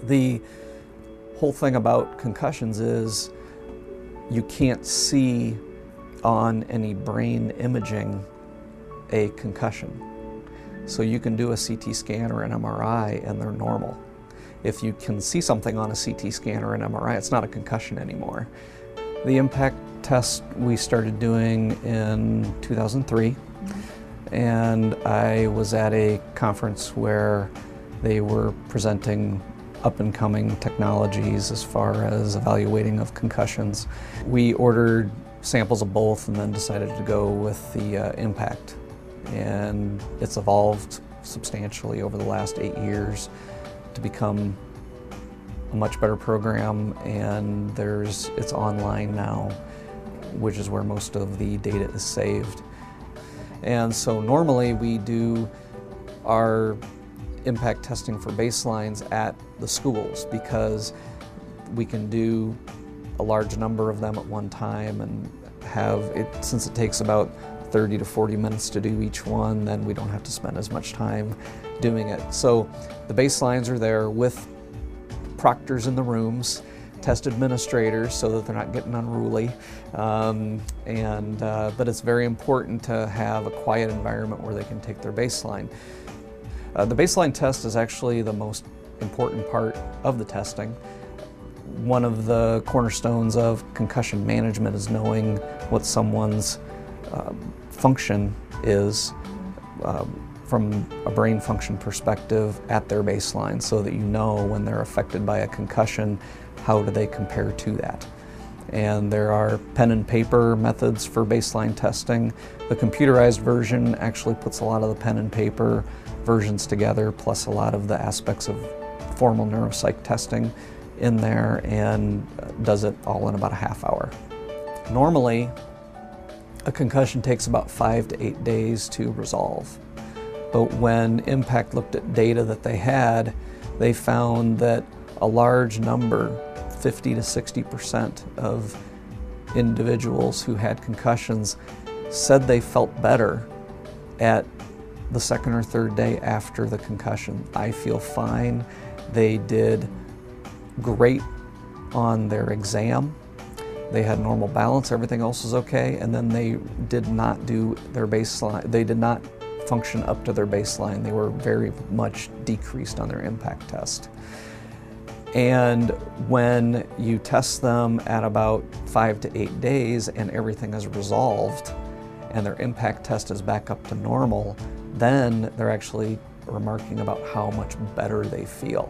The whole thing about concussions is you can't see on any brain imaging a concussion. So you can do a CT scan or an MRI and they're normal. If you can see something on a CT scan or an MRI, it's not a concussion anymore. The ImPACT test we started doing in 2003, and I was at a conference where they were presenting up-and-coming technologies as far as evaluating of concussions. We ordered samples of both and then decided to go with the ImPACT. And it's evolved substantially over the last 8 years to become a much better program, and it's online now, which is where most of the data is saved. And so normally we do our ImPACT testing for baselines at the schools because we can do a large number of them at one time and have it, since it takes about 30 to 40 minutes to do each one, then we don't have to spend as much time doing it. So the baselines are there with proctors in the rooms, test administrators so that they're not getting unruly. But it's very important to have a quiet environment where they can take their baseline. The baseline test is actually the most important part of the testing. One of the cornerstones of concussion management is knowing what someone's function is from a brain function perspective at their baseline, so that you know when they're affected by a concussion, how do they compare to that. And there are pen and paper methods for baseline testing. The computerized version actually puts a lot of the pen and paper versions together, plus a lot of the aspects of formal neuropsych testing in there, and does it all in about a half hour. Normally, a concussion takes about 5 to 8 days to resolve. But when ImPACT looked at data that they had, they found that a large number, 50 to 60% of individuals who had concussions said they felt better at the second or third day after the concussion. I feel fine. They did great on their exam. They had normal balance, everything else was okay, and then they did not do their baseline. They did not function up to their baseline. They were very much decreased on their ImPACT test. And when you test them at about 5 to 8 days and everything is resolved and their ImPACT test is back up to normal, then they're actually remarking about how much better they feel.